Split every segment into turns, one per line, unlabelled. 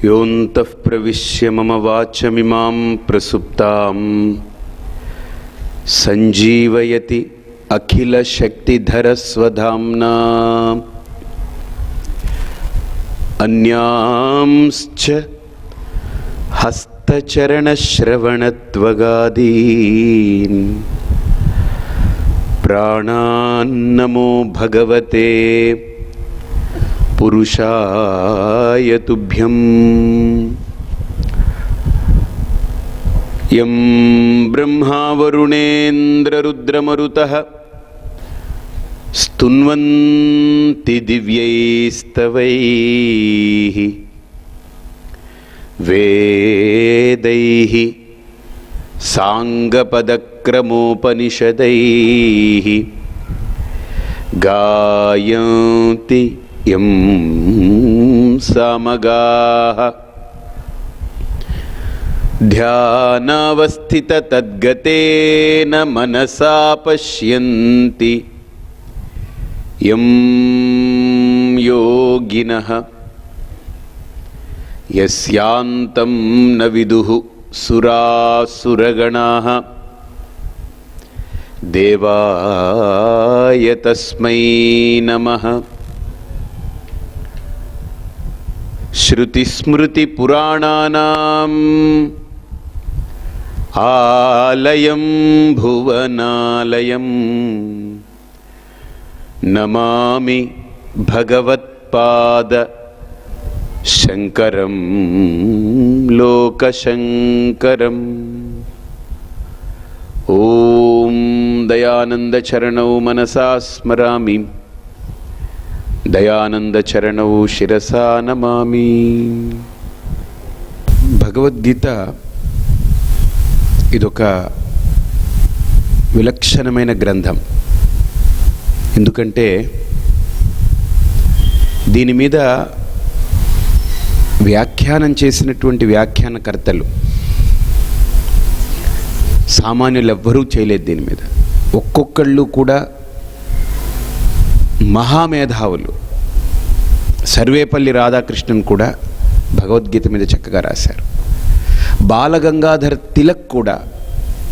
योऽन्तः प्रविश्य मम वाचमिमां प्रसुप्तां सञ्जीवयति अखिलशक्तिधरस्वधाम्ना अन्यांश्च हस्तचरणश्रवणत्वगादीन् प्राणान्नमो भगवते पुरुषाय तुभ्यं। यं ब्रह्मा वरुणेन्द्ररुद्रमरुतः स्तुन्वन्ति दिव्यैस्तवैः वेदैः साङ्गपदक्रमोपनिषदैः गायन्ति यं सामगाः ध्यानावस्थिततद्गतेन मनसा पश्यन्ति यं योगिनः यस्यान्तं न विदुः सुरासुरगणाः देवाय तस्मै नमः। श्रुतिस्मृतिपुराणानाम् आलयं भुवनालयं नमामि भगवत्पाद शंकरं लोकशंकरम्। ओम दयानंद चरणौ मनसा स्मरामि, दयानंद चरणौ शिरसा नमामि। భగవద్గీత ఇదొక విలక్షణమైన గ్రంథం. ఎందుకంటే దీని మీద వ్యాఖ్యానం చేసినటువంటి వ్యాఖ్యానకర్తలు సామాన్యులు ఎవ్వరూ చేయలేదు. దీని మీద ఒక్కొక్కళ్ళు కూడా మహామేధావులు. సర్వేపల్లి రాధాకృష్ణన్ కూడా భగవద్గీత మీద చక్కగా రాశారు. బాలగంగాధర్ తిలక్ కూడా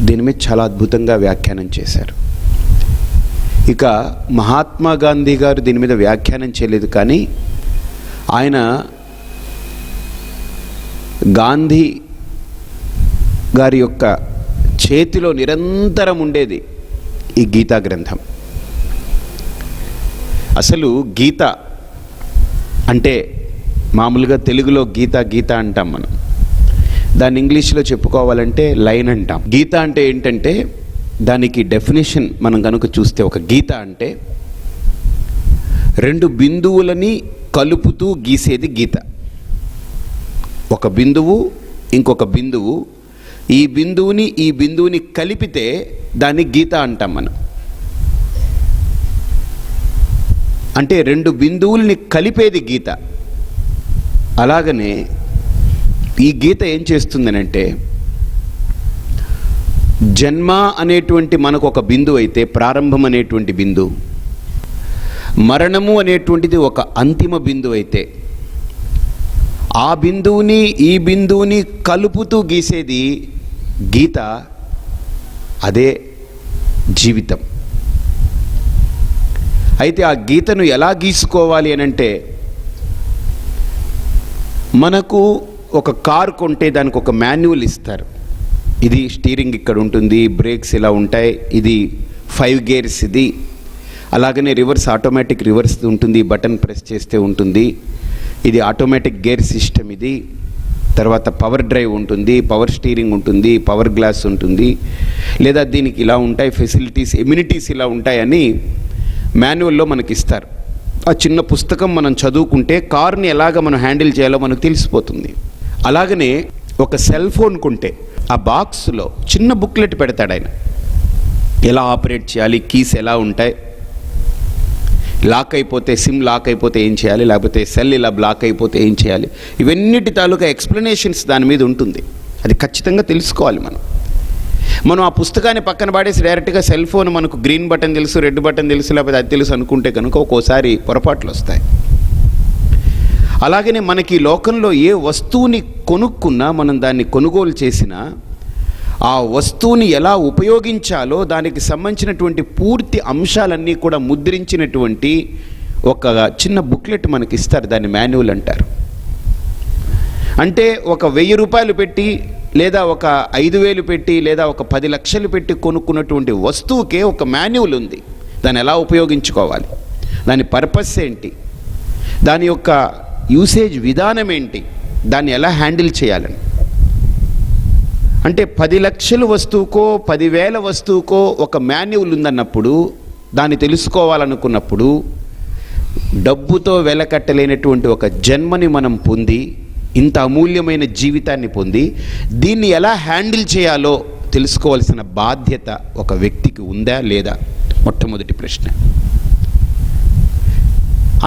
దీని మీద చాలా అద్భుతంగా వ్యాఖ్యానం చేశారు. ఇక మహాత్మా గాంధీ గారు దీని మీద వ్యాఖ్యానం చేయలేదు, కానీ ఆయన గాంధీ గారి యొక్క చేతిలో నిరంతరం ఉండేది ఈ గీతా గ్రంథం. అసలు గీత అంటే మామూలుగా తెలుగులో గీత గీత అంటాం మనం, దాన్ని ఇంగ్లీష్లో చెప్పుకోవాలంటే లైన్ అంటాం. గీత అంటే ఏంటంటే దానికి డెఫినేషన్ మనం కనుక చూస్తే, ఒక గీత అంటే రెండు బిందువులని కలుపుతూ గీసేది గీత. ఒక బిందువు ఇంకొక బిందువు, ఈ బిందువుని కలిపితే దాన్ని గీత అంటాం మనం. అంటే రెండు బిందువుల్ని కలిపేది గీత. అలాగనే ఈ గీత ఏం చేస్తుందనంటే, జన్మ అనేటువంటి మనకు ఒక బిందువు అయితే, ప్రారంభం అనేటువంటి బిందువు, మరణము అనేటువంటిది ఒక అంతిమ బిందువు అయితే, ఆ బిందువుని ఈ బిందువుని కలుపుతూ గీసేది గీత. అదే జీవితం. అయితే ఆ గీతను ఎలా గీసుకోవాలి అనంటే, మనకు ఒక కారు కొంటే దానికి ఒక మాన్యువల్ ఇస్తారు. ఇది స్టీరింగ్ ఇక్కడ ఉంటుంది, బ్రేక్స్ ఇలా ఉంటాయి, ఇది 5 గేర్స్, ఇది అలాగనే రివర్స్ ఆటోమేటిక్ రివర్స్ ఉంటుంది, బటన్ ప్రెస్ చేస్తే ఉంటుంది, ఇది ఆటోమేటిక్ గేర్ సిస్టమ్, ఇది తర్వాత పవర్ డ్రైవ్ ఉంటుంది, పవర్ స్టీరింగ్ ఉంటుంది, పవర్ గ్లాస్ ఉంటుంది, లేదా దీనికి ఇలా ఉంటాయి ఫెసిలిటీస్, ఎమ్యూనిటీస్ ఇలా ఉంటాయని మాన్యువల్లో మనకి ఇస్తారు. ఆ చిన్న పుస్తకం మనం చదువుకుంటే కార్ని ఎలాగ మనం హ్యాండిల్ చేయాలో మనకు తెలిసిపోతుంది. అలాగనే ఒక సెల్ ఫోన్ కొంటే ఆ బాక్స్లో చిన్న బుక్లెట్ పెడతాడు ఆయన, ఎలా ఆపరేట్ చేయాలి, కీస్ ఎలా ఉంటాయి, లాక్ అయిపోతే సిమ్ లాక్ అయిపోతే ఏం చేయాలి, లేకపోతే సెల్ ఇలా బ్లాక్ అయిపోతే ఏం చేయాలి, ఇవన్నిటి తాలూకా ఎక్స్ప్లెనేషన్స్ దాని మీద ఉంటుంది. అది ఖచ్చితంగా తెలుసుకోవాలి మనం. ఆ పుస్తకాన్ని పక్కన పాడేసి డైరెక్ట్గా సెల్ ఫోన్ మనకు గ్రీన్ బటన్ తెలుసు, రెడ్ బటన్ తెలుసు, లేకపోతే అది తెలుసు అనుకుంటే కనుక ఒక్కోసారి పొరపాట్లు వస్తాయి. అలాగనే మనకి లోకంలో ఏ వస్తువుని కొనుక్కున్నా, మనం దాన్ని కొనుగోలు చేసినా, ఆ వస్తువుని ఎలా ఉపయోగించాలో దానికి సంబంధించినటువంటి పూర్తి అంశాలన్నీ కూడా ముద్రించినటువంటి ఒక చిన్న బుక్లెట్ మనకి ఇస్తారు. దాన్ని మాన్యువల్ అంటారు. అంటే ఒక 1000 రూపాయలు పెట్టి, లేదా ఒక 5000 పెట్టి, లేదా ఒక 10 లక్షలు పెట్టి కొనుక్కున్నటువంటి వస్తువుకే ఒక మాన్యువల్ ఉంది. దాన్ని ఎలా ఉపయోగించుకోవాలి, దాని పర్పస్ ఏంటి, దాని యొక్క యూసేజ్ విధానం ఏంటి, దాన్ని ఎలా హ్యాండిల్ చేయాలని. అంటే 10 లక్షల వస్తువుకో 10,000 వస్తువుకో ఒక మాన్యువల్ ఉందన్నప్పుడు, దాన్ని తెలుసుకోవాలనుకున్నప్పుడు, డబ్బుతో వెలకట్టలేనటువంటి ఒక జన్మని మనం పొంది, ఇంత అమూల్యమైన జీవితాన్ని పొంది, దీన్ని ఎలా హ్యాండిల్ చేయాలో తెలుసుకోవాల్సిన బాధ్యత ఒక వ్యక్తికి ఉందా లేదా? మొట్టమొదటి ప్రశ్న.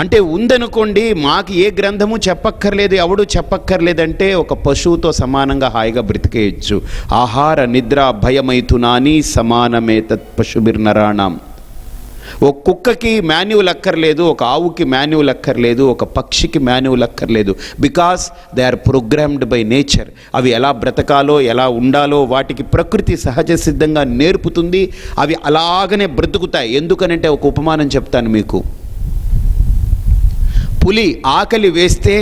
అంటే ఉందనుకోండి, మాకు ఏ గ్రంథము చెప్పక్కర్లేదు, ఎవడు చెప్పక్కర్లేదంటే ఒక పశువుతో సమానంగా హాయిగా బ్రతికేయచ్చు. ఆహార నిద్ర భయమైతునాని సమానమే తత్ పశుభిర్నరాణం. ఒక కుక్కకి మాన్యువల్ అక్కర్లేదు, ఒక ఆవుకి మాన్యువల్ అక్కర్లేదు, ఒక పక్షికి మాన్యువల్ అక్కర్లేదు. Because they are programmed by nature. అవి ఎలా బ్రతకాలో, ఎలా ఉండాలో వాటికి ప్రకృతి సహజ సిద్ధంగా నేర్పుతుంది. అవి అలాగనే బ్రతుకుతాయి. ఎందుకనంటే ఒక ఉపమానం చెప్తాను మీకు. పులి ఆకలి వేస్తే,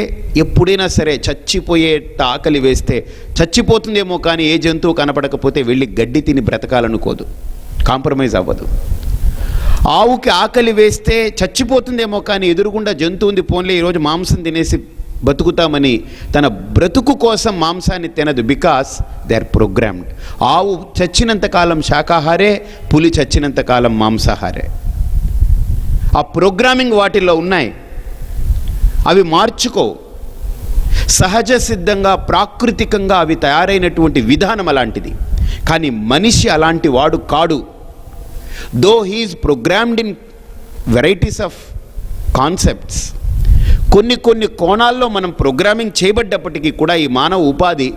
ఎప్పుడైనా సరే చచ్చిపోయేట ఆకలి వేస్తే చచ్చిపోతుందేమో, కానీ ఏ జంతువు కనపడకపోతే వెళ్ళి గడ్డి తిని బ్రతకాలనుకోదు, కాంప్రమైజ్ అవ్వదు. ఆవుకి ఆకలి వేస్తే చచ్చిపోతుందేమో, కానీ ఎదురుగుండా జంతువు ఉంది, పోన్లే ఈరోజు మాంసం తినేసి బతుకుతామని తన బ్రతుకు కోసం మాంసాన్ని తినదు. Because they are programmed. ఆవు చచ్చినంతకాలం శాకాహారే, పులి చచ్చినంతకాలం మాంసాహారే. ఆ ప్రోగ్రామింగ్ వాటిల్లో ఉన్నాయి, అవి మార్చుకో. సహజ సిద్ధంగా ప్రాకృతికంగా అవి తయారైనటువంటి విధానం అలాంటిది. కానీ మనిషి అలాంటి వాడు కాడు. Though he is programmed in varieties of concepts. కొన్ని కోణాల్లో మనం ప్రోగ్రామింగ్ చేయబడ్డప్పటికీ కూడా ఈ మానవ ఉపాధి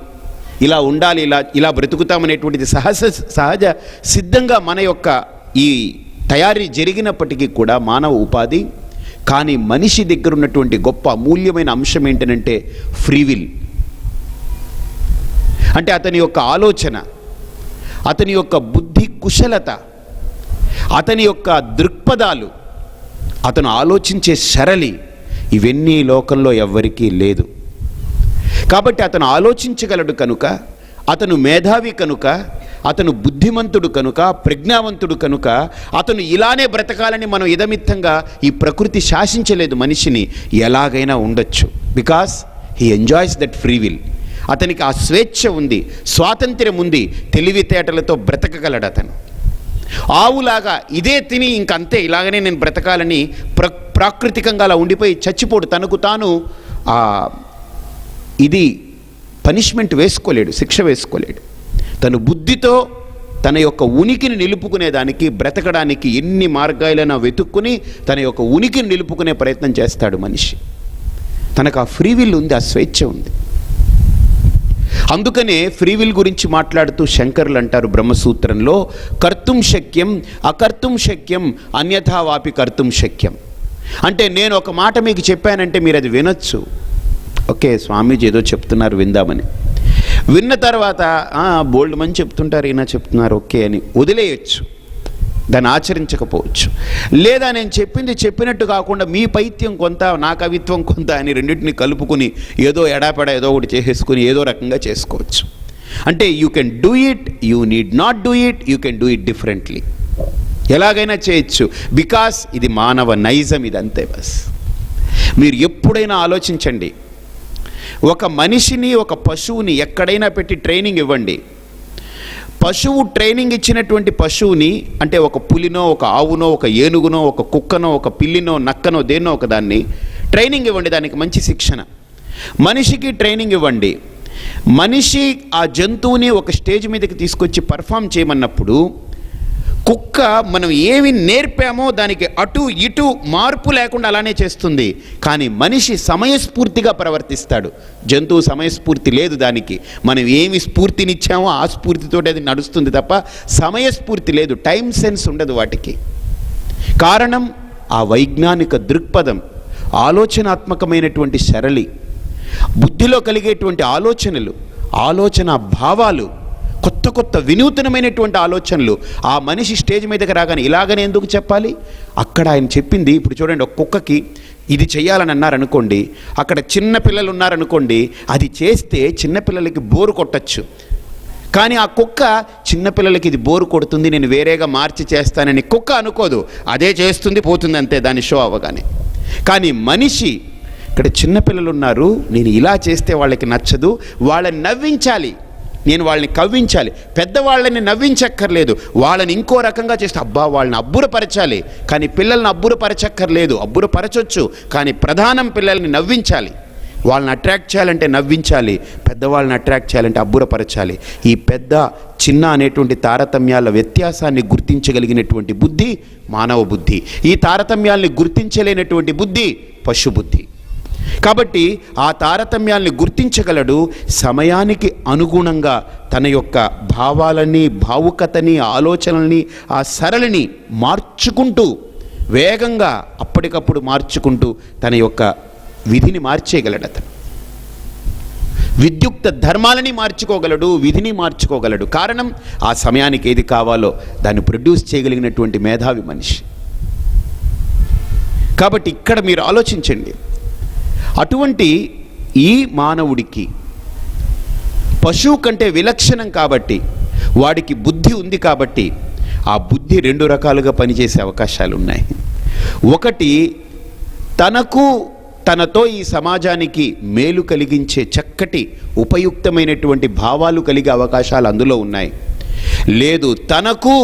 ఇలా ఉండాలి, ఇలా బ్రతుకుతామనేటువంటిది సహజ సిద్ధంగా మన యొక్క ఈ తయారీ జరిగినప్పటికీ కూడా మానవ ఉపాధి. కానీ మనిషి దగ్గర ఉన్నటువంటి గొప్ప అమూల్యమైన అంశం ఏంటంటే ఫ్రీవిల్. అంటే అతని యొక్క ఆలోచన, అతని యొక్క బుద్ధి కుశలత, అతని యొక్క దృక్పథాలు, అతను ఆలోచించే సరళి, ఇవన్నీ లోకంలో ఎవ్వరికీ లేదు. కాబట్టి అతను ఆలోచించగలడు కనుక, అతను మేధావి కనుక, అతను బుద్ధిమంతుడు కనుక, ప్రజ్ఞావంతుడు కనుక అతను ఇలానే బ్రతకాలని మనం ఇదమిత్తంగా ఈ ప్రకృతి శాసించలేదు. మనిషిని ఎలాగైనా ఉండొచ్చు. Because he enjoys that free will. అతనికి ఆ స్వేచ్ఛ ఉంది, స్వాతంత్ర్యం ఉంది, తెలివితేటలతో బ్రతకగలడు అతను. ఆవులాగా ఇదే తిని ఇంకంతే, ఇలాగనే నేను బ్రతకాలని ప్రాకృతికంగా అలా ఉండిపోయి చచ్చిపోడు. తనకు తాను ఇది పనిష్మెంట్ వేసుకోలేడు, శిక్ష వేసుకోలేడు. తను బుద్ధితో తన యొక్క ఉనికిని నిలుపుకునేదానికి, బ్రతకడానికి ఎన్ని మార్గాలైనా వెతుక్కుని తన యొక్క ఉనికిని నిలుపుకునే ప్రయత్నం చేస్తాడు మనిషి. తనకు ఆ ఫ్రీ విల్ ఉంది, ఆ స్వేచ్ఛ ఉంది. అందుకనే ఫ్రీ విల్ గురించి మాట్లాడుతూ శంకరులు అంటారు బ్రహ్మసూత్రంలో, కర్తుం శక్యం అకర్తుం శక్యం అన్యథా వాపి కర్తుం శక్యం. అంటే నేను ఒక మాట మీకు చెప్పానంటే మీరు అది వినొచ్చు. ఓకే, స్వామీజీ ఏదో చెప్తున్నారు విందామని. విన్న తర్వాత బోల్డ్ మంది చెప్తుంటారు, ఈయన చెప్తున్నారు ఓకే అని వదిలేయచ్చు, దాన్ని ఆచరించకపోవచ్చు. లేదా నేను చెప్పింది చెప్పినట్టు కాకుండా మీ పైత్యం కొంత, నా కవిత్వం కొంత అని రెండింటిని కలుపుకుని ఏదో ఎడాపెడా ఏదో ఒకటి చేసేసుకుని ఏదో రకంగా చేసుకోవచ్చు. అంటే you can do it, you need not do it, you can do it differently. ఎలాగైనా చేయొచ్చు. బికాస్ ఇది మానవ నైజం, ఇదంతే బస్. మీరు ఎప్పుడైనా ఆలోచించండి, ఒక మనిషిని ఒక పశువుని ఎక్కడైనా పెట్టి ట్రైనింగ్ ఇవ్వండి. పశువు ట్రైనింగ్ ఇచ్చినటువంటి పశువుని, అంటే ఒక పులినో, ఒక ఆవునో, ఒక ఏనుగునో, ఒక కుక్కనో, ఒక పిల్లినో, నక్కనో, దేన్నో ఒక దాన్ని ట్రైనింగ్ ఇవ్వండి, దానికి మంచి శిక్షణ. మనిషికి ట్రైనింగ్ ఇవ్వండి. మనిషి ఆ జంతువుని ఒక స్టేజ్ మీదకి తీసుకొచ్చి పర్ఫామ్ చేయమన్నప్పుడు, కుక్క మనం ఏమి నేర్పామో దానికి అటు ఇటు మార్పు లేకుండా అలానే చేస్తుంది. కానీ మనిషి సమయస్ఫూర్తిగా ప్రవర్తిస్తాడు. జంతువు సమయస్ఫూర్తి లేదు దానికి. మనం ఏమి స్ఫూర్తినిచ్చామో ఆ స్ఫూర్తితో అది నడుస్తుంది తప్ప సమయస్ఫూర్తి లేదు, టైం సెన్స్ ఉండదు వాటికి. కారణం ఆ వైజ్ఞానిక దృక్పథం, ఆలోచనాత్మకమైనటువంటి సరళి, బుద్ధిలో కలిగేటువంటి ఆలోచనలు, ఆలోచన భావాలు, కొత్త కొత్త వినూతనమైనటువంటి ఆలోచనలు. ఆ మనిషి స్టేజ్ మీదకి రాగానే ఇలాగనే ఎందుకు చెప్పాలి, అక్కడ ఆయన చెప్పింది. ఇప్పుడు చూడండి, ఒక కుక్కకి ఇది చేయాలని అన్నారనుకోండి, అక్కడ చిన్నపిల్లలు ఉన్నారనుకోండి, అది చేస్తే చిన్నపిల్లలకి బోరు కొట్టచ్చు. కానీ ఆ కుక్క చిన్నపిల్లలకి ఇది బోరు కొడుతుంది, నేను వేరేగా మార్చి చేస్తానని కుక్క అనుకోదు, అదే చేస్తుంది, పోతుంది, అంతే దాని షో అవ్వగానే. కానీ మనిషి, ఇక్కడ చిన్నపిల్లలు ఉన్నారు, నేను ఇలా చేస్తే వాళ్ళకి నచ్చదు, వాళ్ళని నవ్వించాలి, నేను వాళ్ళని కవ్వించాలి. పెద్దవాళ్ళని నవ్వించక్కర్లేదు, వాళ్ళని ఇంకో రకంగా చేస్తే అబ్బా వాళ్ళని అబ్బురపరచాలి. కానీ పిల్లల్ని అబ్బురపరచక్కర్లేదు, అబ్బురపరచొచ్చు, కానీ ప్రధానం పిల్లల్ని నవ్వించాలి. వాళ్ళని అట్రాక్ట్ చేయాలంటే నవ్వించాలి, పెద్దవాళ్ళని అట్రాక్ట్ చేయాలంటే అబ్బురపరచాలి. ఈ పెద్ద చిన్న అనేటువంటి తారతమ్యాల వ్యత్యాసాన్ని గుర్తించగలిగినటువంటి బుద్ధి మానవ బుద్ధి. ఈ తారతమ్యాల్ని గుర్తించలేనటువంటి బుద్ధి పశుబుద్ధి. కాబట్టి ఆ తారతమ్యాల్ని గుర్తించగలడు, సమయానికి అనుగుణంగా తన యొక్క భావాలని, భావుకతని, ఆలోచనల్ని, ఆ సరళిని మార్చుకుంటూ, వేగంగా అప్పటికప్పుడు మార్చుకుంటూ తన యొక్క విధిని మార్చేయగలడు. అతను విద్యుక్త ధర్మాలని మార్చుకోగలడు, విధిని మార్చుకోగలడు. కారణం, ఆ సమయానికి ఏది కావాలో దాన్ని ప్రొడ్యూస్ చేయగలిగినటువంటి మేధావి మనిషి. కాబట్టి ఇక్కడ మీరు ఆలోచించండి, అటువంటి ఈ మానవుడికి పశువు కంటే విలక్షణం కాబట్టి, వాడికి బుద్ధి ఉంది కాబట్టి, ఆ బుద్ధి రెండు రకాలుగా పనిచేసే అవకాశాలు ఉన్నాయి. ఒకటి, తనకు తనతో ఈ సమాజానికి మేలు కలిగించే చక్కటి ఉపయుక్తమైనటువంటి భావాలు కలిగే అవకాశాలు అందులో ఉన్నాయి. లేదు, తనకు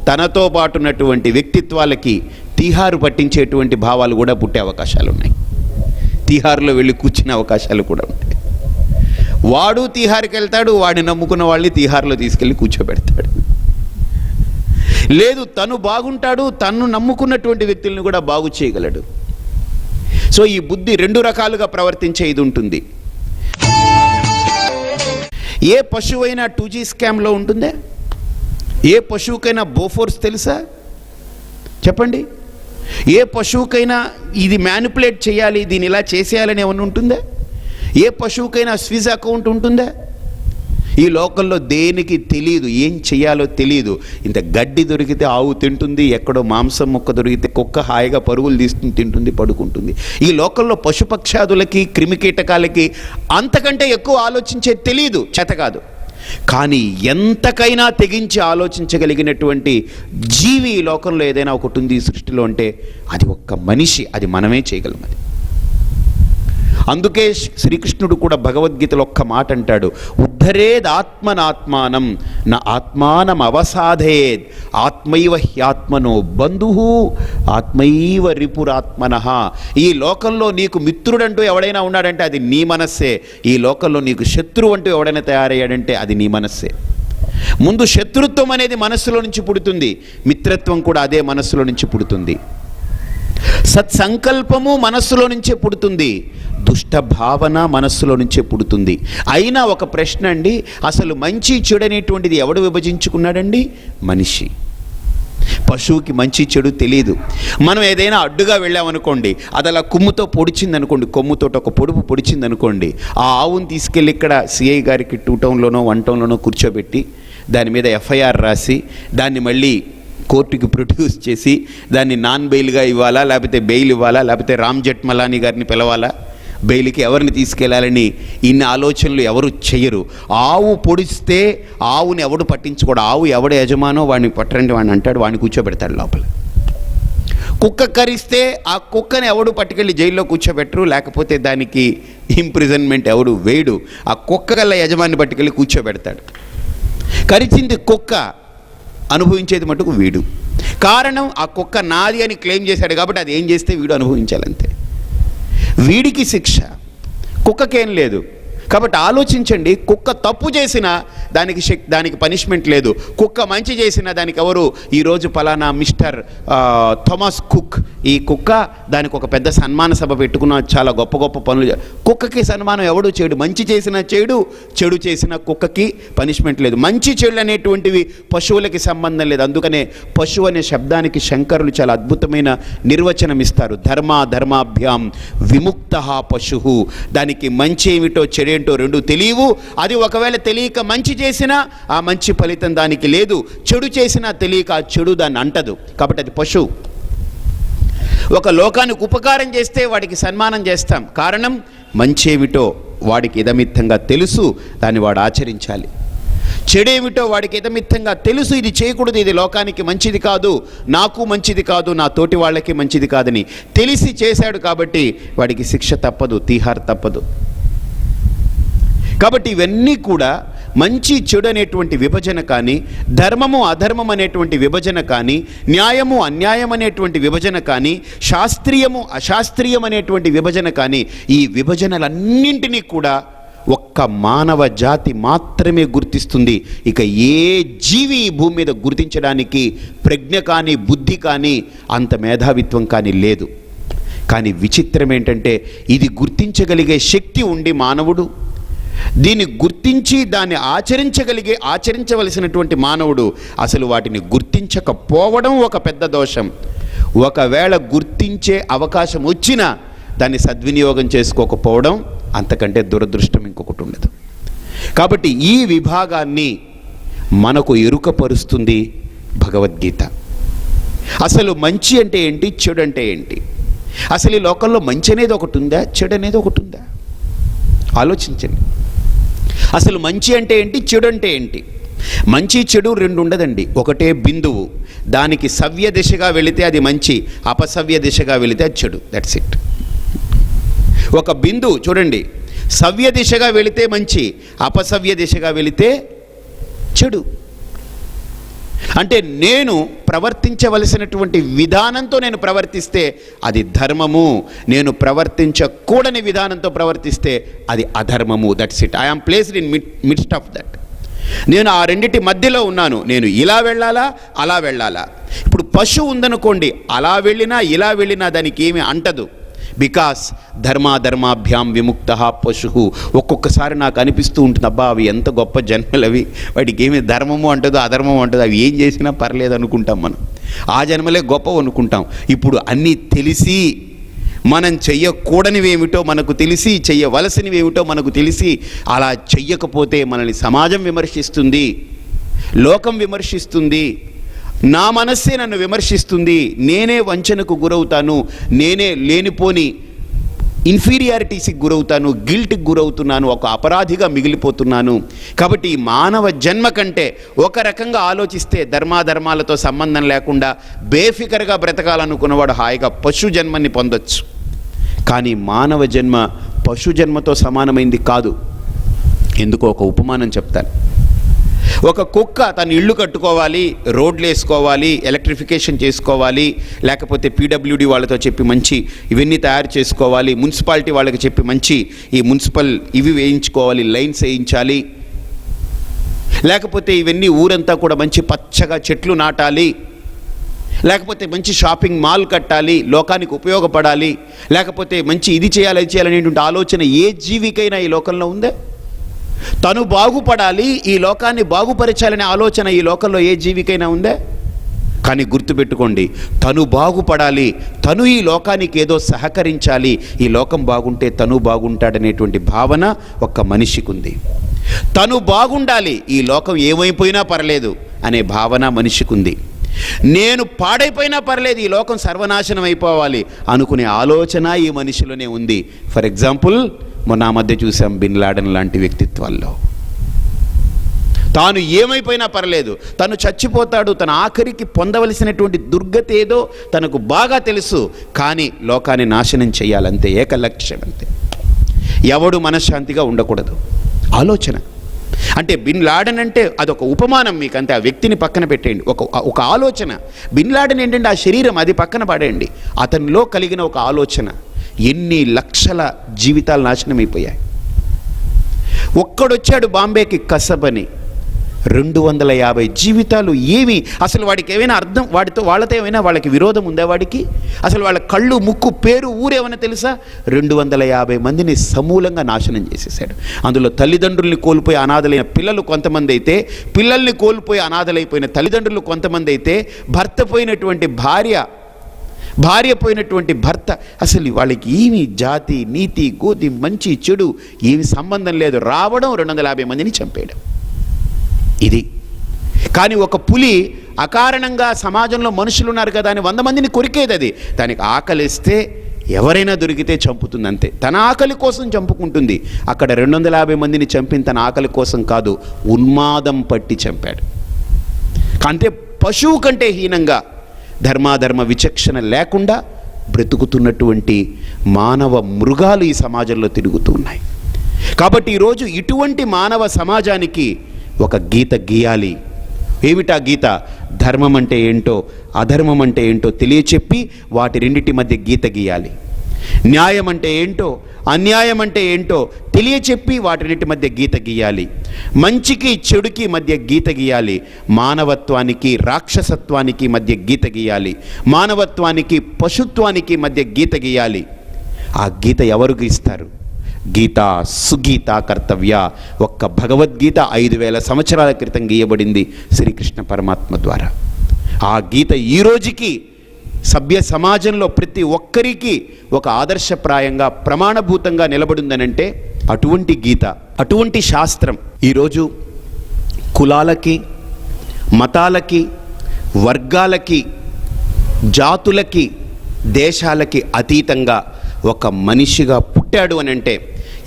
తనతో పాటు ఉన్నటువంటి వ్యక్తిత్వాలకి తీహారు పట్టించేటువంటి భావాలు కూడా పుట్టే అవకాశాలు ఉన్నాయి. తీహారులో వెళ్ళి కూర్చునే అవకాశాలు కూడా ఉంటాయి. వాడు తీహార్కి వెళ్తాడు, వాడిని నమ్ముకున్న వాళ్ళని తీహార్లో తీసుకెళ్ళి కూర్చోబెడతాడు. లేదు, తను బాగుంటాడు, తను నమ్ముకున్నటువంటి వ్యక్తులను కూడా బాగు చేయగలడు. సో ఈ బుద్ధి రెండు రకాలుగా ప్రవర్తించే ఇది ఉంటుంది. ఏ పశువైనా 2G స్కామ్లో ఉంటుందే? ఏ పశువుకైనా బోఫోర్స్ తెలుసా? చెప్పండి. ఏ పశువుకైనా ఇది మ్యానిపులేట్ చేయాలి, దీన్ని ఇలా చేసేయాలని ఏమన్నా ఉంటుందా? ఏ పశువుకైనా స్విజ్ అకౌంట్ ఉంటుందా? ఈ లోకంలో దేనికి తెలియదు, ఏం చేయాలో తెలియదు. ఇంత గడ్డి దొరికితే ఆవు తింటుంది, ఎక్కడో మాంసం ముక్క దొరికితే కుక్క హాయిగా పరుగులు తీస్తుంది, తింటుంది, పడుకుంటుంది. ఈ లోకంలో పశుపక్షాదులకి, క్రిమికీటకాలకి అంతకంటే ఎక్కువ ఆలోచించే తెలియదు, చేత కాదు. కానీ ఎంతకైనా తెగించి ఆలోచించగలిగినటువంటి జీవి ఈ లోకంలో ఏదైనా ఒకటి ఉంది ఈ సృష్టిలో అంటే అది ఒక్క మనిషి, అది మనమే చేయగలం. అది అందుకే శ్రీకృష్ణుడు కూడా భగవద్గీతలో ఒక్క మాట అంటాడు, ఉద్ధరేద్ ఆత్మనాత్మానం నా ఆత్మానం అవసాధేద్ ఆత్మైవ హ్యాత్మనో బంధుః ఆత్మైవ రిపురాత్మనః. ఈ లోకంలో నీకు మిత్రుడంటూ ఎవడైనా ఉన్నాడంటే అది నీ మనస్సే. ఈ లోకంలో నీకు శత్రువు అంటూ ఎవడైనా తయారయ్యాడంటే అది నీ మనస్సే. ముందు శత్రుత్వం అనేది మనస్సులో నుంచి పుడుతుంది, మిత్రత్వం కూడా అదే మనస్సులో నుంచి పుడుతుంది. సత్సంకల్పము మనస్సులో నుంచే పుడుతుంది, దుష్ట భావన మనస్సులో నుంచే పుడుతుంది. అయినా ఒక ప్రశ్న అండి, అసలు మంచి చెడు అనేటువంటిది ఎవడు విభజించుకున్నాడండి? మనిషి. పశువుకి మంచి చెడు తెలియదు. మనం ఏదైనా అడ్డుగా వెళ్ళామనుకోండి, అది అలా కొమ్ముతో పొడిచింది అనుకోండి, కొమ్ముతో ఒక పొడుపు పొడిచింది అనుకోండి, ఆ ఆవును తీసుకెళ్ళి ఇక్కడ సిఐ గారికి 2 టౌన్లోనో 1 టౌన్లోనో కూర్చోబెట్టి దాని మీద FIR రాసి దాన్ని మళ్ళీ కోర్టుకి ప్రొడ్యూస్ చేసి దాన్ని నాన్ బెయిల్గా ఇవ్వాలా, లేకపోతే బెయిల్ ఇవ్వాలా, లేకపోతే రామ్ జెఠ్మలానీ గారిని పిలవాలా, బెయిల్కి ఎవరిని తీసుకెళ్లాలని ఇన్ని ఆలోచనలు ఎవరు చెయ్యరు. ఆవు పొడిస్తే ఆవుని ఎవడు పట్టించుకోడు. ఆవు ఎవడు యజమానో వాడిని పట్టరండి వాడిని అంటాడు, వాడిని కూర్చోబెడతాడు లోపల. కుక్క కరిస్తే ఆ కుక్కని ఎవడు పట్టుకెళ్ళి జైల్లో కూర్చోబెట్టరు, లేకపోతే దానికి ఇంప్రిజన్మెంట్ ఎవడు వేయడు. ఆ కుక్క గల యజమాని పట్టుకెళ్ళి కూర్చోబెడతాడు. కరిచింది కుక్క, అనుభవించేది మటుకు వీడు. కారణం, ఆ కుక్క నాది అని క్లెయిమ్ చేశాడు కాబట్టి అది ఏం చేస్తే వీడు అనుభవించాలంతే. వీడికి శిక్ష, కుక్కకేం లేదు. కాబట్టి ఆలోచించండి, కుక్క తప్పు చేసినా దానికి పనిష్మెంట్ లేదు, కుక్క మంచి చేసినా దానికి ఎవరు ఈరోజు పలానా మిస్టర్ థామస్ కుక్, ఈ కుక్క దానికి ఒక పెద్ద సన్మాన సభ పెట్టుకున్న, చాలా గొప్ప గొప్ప పనులు. కుక్కకి సన్మానం ఎవడు చేయడు, మంచి చేసినా చేయడు, చెడు చేసినా కుక్కకి పనిష్మెంట్ లేదు. మంచి చెడు అనేటువంటివి పశువులకి సంబంధం లేదు. అందుకనే పశువు అనే శబ్దానికి శంకరులు చాలా అద్భుతమైన నిర్వచనం ఇస్తారు. ధర్మాభ్యాం విముక్త పశువు. దానికి మంచి ఏమిటో చెడేంటో రెండు తెలియవు. అది ఒకవేళ తెలియక మంచి చేసినా ఆ మంచి ఫలితం దానికి లేదు, చెడు చేసినా తెలియక ఆ చెడు దాన్ని అంటదు. కాబట్టి అది పశువు. ఒక లోకానికి ఉపకారం చేస్తే వాడికి సన్మానం చేస్తాం. కారణం మంచి ఏమిటో వాడికి ఇదమిత్తంగా తెలుసు, దాన్ని వాడు ఆచరించాలి. చెడేమిటో వాడికి ఇదమిత్తంగా తెలుసు, ఇది చేయకూడదు, ఇది లోకానికి మంచిది కాదు, నాకు మంచిది కాదు, నా తోటి వాళ్ళకి మంచిది కాదని తెలిసి చేశాడు. కాబట్టి వాడికి శిక్ష తప్పదు, తీహార్ తప్పదు. కాబట్టి ఇవన్నీ కూడా మంచి చెడు అనేటువంటి విభజన కానీ, ధర్మము అధర్మం అనేటువంటి విభజన కానీ, న్యాయము అన్యాయం అనేటువంటి విభజన కానీ, శాస్త్రీయము అశాస్త్రీయం అనేటువంటి విభజన కానీ, ఈ విభజనలన్నింటినీ కూడా ఒక్క మానవ జాతి మాత్రమే గుర్తిస్తుంది. ఇక ఏ జీవి ఈ భూమి మీద గుర్తించడానికి ప్రజ్ఞ కానీ, బుద్ధి కానీ, అంత మేధావిత్వం కానీ లేదు. కానీ విచిత్రం ఏంటంటే, ఇది గుర్తించగలిగే శక్తి ఉండి మానవుడు, దీన్ని గుర్తించి దాన్ని ఆచరించవలసినటువంటి మానవుడు అసలు వాటిని గుర్తించకపోవడం ఒక పెద్ద దోషం. ఒకవేళ గుర్తించే అవకాశం వచ్చినా దాన్ని సద్వినియోగం చేసుకోకపోవడం అంతకంటే దురదృష్టం ఇంకొకటి ఉండదు. కాబట్టి ఈ విభాగాన్ని మనకు ఎరుకపరుస్తుంది భగవద్గీత. అసలు మంచి అంటే ఏంటి, చెడు అంటే ఏంటి? అసలు ఈ లోకంలో మంచి అనేది ఒకటి ఉందా, చెడు అనేది ఒకటి ఉందా? ఆలోచించండి. అసలు మంచి అంటే ఏంటి, చెడు అంటే ఏంటి? మంచి చెడు రెండు ఉండదండి, ఒకటే బిందువు. దానికి సవ్య దిశగా వెళితే అది మంచి, అపసవ్య దిశగా వెళితే అది చెడు. That's it. ఒక బిందువు చూడండి, సవ్య దిశగా వెళితే మంచి, అపసవ్య దిశగా వెళితే చెడు. అంటే నేను ప్రవర్తించవలసినటువంటి విధానంతో నేను ప్రవర్తిస్తే అది ధర్మము, నేను ప్రవర్తించకూడని విధానంతో ప్రవర్తిస్తే అది అధర్మము. That's it. I am placed in midst of that. నేను ఆ రెండిటి మధ్యలో ఉన్నాను. నేను ఇలా వెళ్ళాలా, అలా వెళ్ళాలా. ఇప్పుడు పశువు ఉందనుకోండి, అలా వెళ్ళినా ఇలా వెళ్ళినా దానికి ఏమీ అంటదు. బికాస్ ధర్మాభ్యాం విముక్త పశువు. ఒక్కొక్కసారి నాకు అనిపిస్తూ ఉంటుంది, అబ్బా అవి ఎంత గొప్ప జన్మలు, అవి వాటికి ఏమి ధర్మము అంటదో అధర్మము అంటదో, అవి ఏం చేసినా పర్లేదు అనుకుంటాం మనం. ఆ జన్మలే గొప్ప అనుకుంటాం. ఇప్పుడు అన్నీ తెలిసి మనం చెయ్యకూడనివి ఏమిటో మనకు తెలిసి, చెయ్యవలసినవి ఏమిటో మనకు తెలిసి అలా చెయ్యకపోతే మనల్ని సమాజం విమర్శిస్తుంది, లోకం విమర్శిస్తుంది, నా మనస్సే నన్ను విమర్శిస్తుంది, నేనే వంచనకు గురవుతాను, నేనే లేనిపోని ఇన్ఫీరియారిటీస్కి గురవుతాను, గిల్ట్కి గురవుతున్నాను, ఒక అపరాధిగా మిగిలిపోతున్నాను. కాబట్టి ఈ మానవ జన్మ కంటే ఒక రకంగా ఆలోచిస్తే ధర్మాధర్మాలతో సంబంధం లేకుండా బేఫికర్గా బ్రతకాలనుకున్నవాడు హాయిగా పశు జన్మని పొందొచ్చు. కానీ మానవ జన్మ పశు జన్మతో సమానమైంది కాదు. ఎందుకో ఒక ఉపమానం చెప్తాను. ఒక కుక్క తన ఇళ్ళు కట్టుకోవాలి, రోడ్లు వేసుకోవాలి, ఎలక్ట్రిఫికేషన్ చేసుకోవాలి, లేకపోతే పీడబ్ల్యూడి వాళ్ళతో చెప్పి మంచి ఇవన్నీ తయారు చేసుకోవాలి, మున్సిపాలిటీ వాళ్ళకి చెప్పి మంచి ఈ మున్సిపల్ ఇవి వేయించుకోవాలి, లైన్స్ వేయించాలి, లేకపోతే ఇవన్నీ ఊరంతా కూడా మంచి పచ్చగా చెట్లు నాటాలి, లేకపోతే మంచి షాపింగ్ మాల్ కట్టాలి, లోకానికి ఉపయోగపడాలి, లేకపోతే మంచి ఇది చేయాలి అది చేయాలనేటువంటి ఆలోచన ఏ జీవికైనా ఈ లోకంలో ఉందే? తను బాగుపడాలి, ఈ లోకాన్ని బాగుపరచాలనే ఆలోచన ఈ లోకంలో ఏ జీవికైనా ఉందే? కానీ గుర్తుపెట్టుకోండి, తను బాగుపడాలి, తను ఈ లోకానికి ఏదో సహకరించాలి, ఈ లోకం బాగుంటే తను బాగుంటాడనేటువంటి భావన ఒక్క మనిషికి ఉంది. తను బాగుండాలి, ఈ లోకం ఏమైపోయినా పర్లేదు అనే భావన మనిషికి ఉంది. నేను పాడైపోయినా పర్లేదు, ఈ లోకం సర్వనాశనం అయిపోవాలి అనుకునే ఆలోచన ఈ మనిషిలోనే ఉంది. ఫర్ ఎగ్జాంపుల్, మొన్న మధ్య చూసాం బిన్ లాడెన్ లాంటి వ్యక్తిత్వాల్లో తాను ఏమైపోయినా పర్లేదు, తను చచ్చిపోతాడు, తన ఆఖరికి పొందవలసినటువంటి దుర్గతి ఏదో తనకు బాగా తెలుసు, కానీ లోకాన్ని నాశనం చేయాలంతే, ఏక లక్ష్యం అంతే. ఎవడు మనశ్శాంతిగా ఉండకూడదు ఆలోచన. అంటే బిన్ లాడెన్ అంటే అదొక ఉపమానం మీకు అంతే, ఆ వ్యక్తిని పక్కన పెట్టేయండి, ఒక ఆలోచన. బిన్ లాడెన్ ఏంటంటే ఆ శరీరం, అది పక్కన పడేయండి, అతనిలో కలిగిన ఒక ఆలోచన. ఎన్ని లక్షల జీవితాలు నాశనం అయిపోయాయి. ఒక్కడొచ్చాడు బాంబేకి కసబ్ అని, 250 జీవితాలు. ఏమి అసలు వాడికి ఏమైనా అర్థం, వాళ్ళతో ఏమైనా వాళ్ళకి విరోధం ఉందా? వాడికి అసలు వాళ్ళ కళ్ళు, ముక్కు, పేరు, ఊరేమైనా తెలుసా? 250 మందిని సమూలంగా నాశనం చేసేసాడు. అందులో తల్లిదండ్రుల్ని కోల్పోయి అనాథలైన పిల్లలు కొంతమంది అయితే, పిల్లల్ని కోల్పోయి అనాథలైపోయిన తల్లిదండ్రులు కొంతమంది అయితే, భర్త పోయినటువంటి భార్య పోయినటువంటి భర్త. అసలు వాళ్ళకి ఏమి జాతి, నీతి, గోతి, మంచి, చెడు ఏమి సంబంధం లేదు. రావడం 250 మందిని చంపేయడం ఇది. కానీ ఒక పులి అకారణంగా సమాజంలో మనుషులు ఉన్నారు కదా అని 100 మందిని కొరికేది. అది దానికి ఆకలిస్తే ఎవరైనా దొరికితే చంపుతుంది, అంతే. తన ఆకలి కోసం చంపుకుంటుంది. అక్కడ 250 మందిని చంపిన తన ఆకలి కోసం కాదు, ఉన్మాదం పట్టి చంపాడు. అంటే పశువు కంటే హీనంగా, ధర్మాధర్మ విచక్షణ లేకుండా బ్రతుకుతున్నటువంటి మానవ మృగాలు ఈ సమాజంలో తిరుగుతూ ఉన్నాయి. కాబట్టి ఈరోజు ఇటువంటి మానవ సమాజానికి ఒక గీత గీయాలి. ఏమిటా గీత? ధర్మం అంటే ఏంటో, అధర్మం అంటే ఏంటో తెలియచెప్పి వాటి రెండిటి మధ్య గీత గీయాలి. న్యాయం అంటే ఏంటో, అన్యాయం అంటే ఏంటో తెలియచెప్పి వాటిన్నిటి మధ్య గీత గీయాలి. మంచికి చెడుకి మధ్య గీత గీయాలి. మానవత్వానికి రాక్షసత్వానికి మధ్య గీత గీయాలి. మానవత్వానికి పశుత్వానికి మధ్య గీత గీయాలి. ఆ గీత ఎవరు గీస్తారు? గీత సుగీత కర్తవ్య. ఒక్క భగవద్గీత 5000 సంవత్సరాల క్రితం గీయబడింది శ్రీకృష్ణ పరమాత్మ ద్వారా. ఆ గీత ఈ రోజుకి సభ్య సమాజంలో ప్రతి ఒక్కరికి ఒక ఆదర్శప్రాయంగా, ప్రమాణభూతంగా నిలబడిందనంటే అటువంటి గీత, అటువంటి శాస్త్రం ఈరోజు కులాలకి, మతాలకి, వర్గాలకి, జాతులకి, దేశాలకి అతీతంగా ఒక మనిషిగా పుట్టాడు అని అంటే,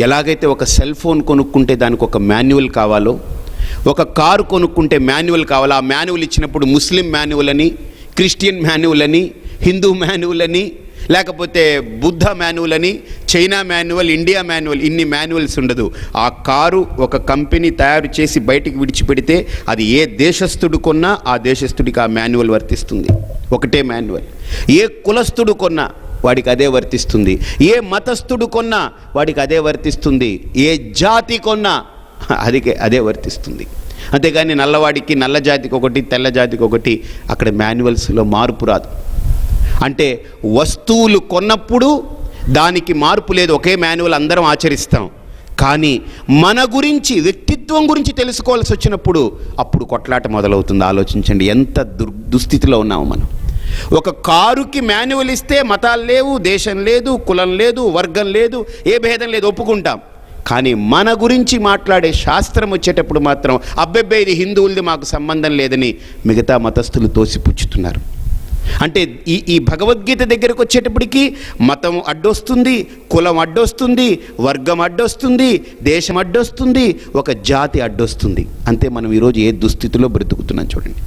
ఎలాగైతే ఒక సెల్ ఫోన్ కొనుక్కుంటే దానికి ఒక మాన్యువల్ కావాలో, ఒక కారు కొనుక్కుంటే మాన్యువల్ కావాలో, ఆ మాన్యువల్ ఇచ్చినప్పుడు ముస్లిం మాన్యువల్ అని, క్రిస్టియన్ మాన్యువల్ అని, హిందూ మాన్యువల్ అని, లేకపోతే బుద్ధ మాన్యువల్ అని, చైనా మాన్యువల్, ఇండియా మాన్యువల్, ఇన్ని మాన్యువల్స్ ఉండదు. ఆ కారు ఒక కంపెనీ తయారు చేసి బయటికి విడిచిపెడితే అది ఏ దేశస్థుడు కొన్నా ఆ దేశస్థుడికి ఆ మాన్యువల్ వర్తిస్తుంది. ఒకటే మాన్యువల్. ఏ కులస్థుడు కొన్నా వాడికి అదే వర్తిస్తుంది. ఏ మతస్థుడు కొన్నా వాడికి అదే వర్తిస్తుంది. ఏ జాతి కొన్నా అదే వర్తిస్తుంది. అంతేగాని నల్లవాడికి నల్ల జాతికి ఒకటి, తెల్ల జాతికి ఒకటి అక్కడ మాన్యువల్స్లో మార్పు రాదు. అంటే వస్తువులు కొన్నప్పుడు దానికి మార్పు లేదు, ఒకే మాన్యువల్ అందరం ఆచరిస్తాం. కానీ మన గురించి, వ్యక్తిత్వం గురించి తెలుసుకోవాల్సి వచ్చినప్పుడు అప్పుడు కొట్లాట మొదలవుతుంది. ఆలోచించండి ఎంత దుస్థితిలో ఉన్నాము మనం. ఒక కారుకి మాన్యువల్ ఇస్తే మతాలు లేవు, దేశం లేదు, కులం లేదు, వర్గం లేదు, ఏ భేదం లేదు, ఒప్పుకుంటాం. కానీ మన గురించి మాట్లాడే శాస్త్రం వచ్చేటప్పుడు మాత్రం అబ్బెబ్బే ఇది హిందువులది, మాకు సంబంధం లేదని మిగతా మతస్థులు తోసిపుచ్చుతున్నారు. అంటే ఈ భగవద్గీత దగ్గరకు వచ్చేటప్పటికి మతం అడ్డొస్తుంది, కులం అడ్డొస్తుంది, వర్గం అడ్డొస్తుంది, దేశం అడ్డొస్తుంది, ఒక జాతి అడ్డొస్తుంది. అంతే మనం ఈరోజు ఏ దుస్థితిలో బ్రతుకుతున్నాం చూడండి.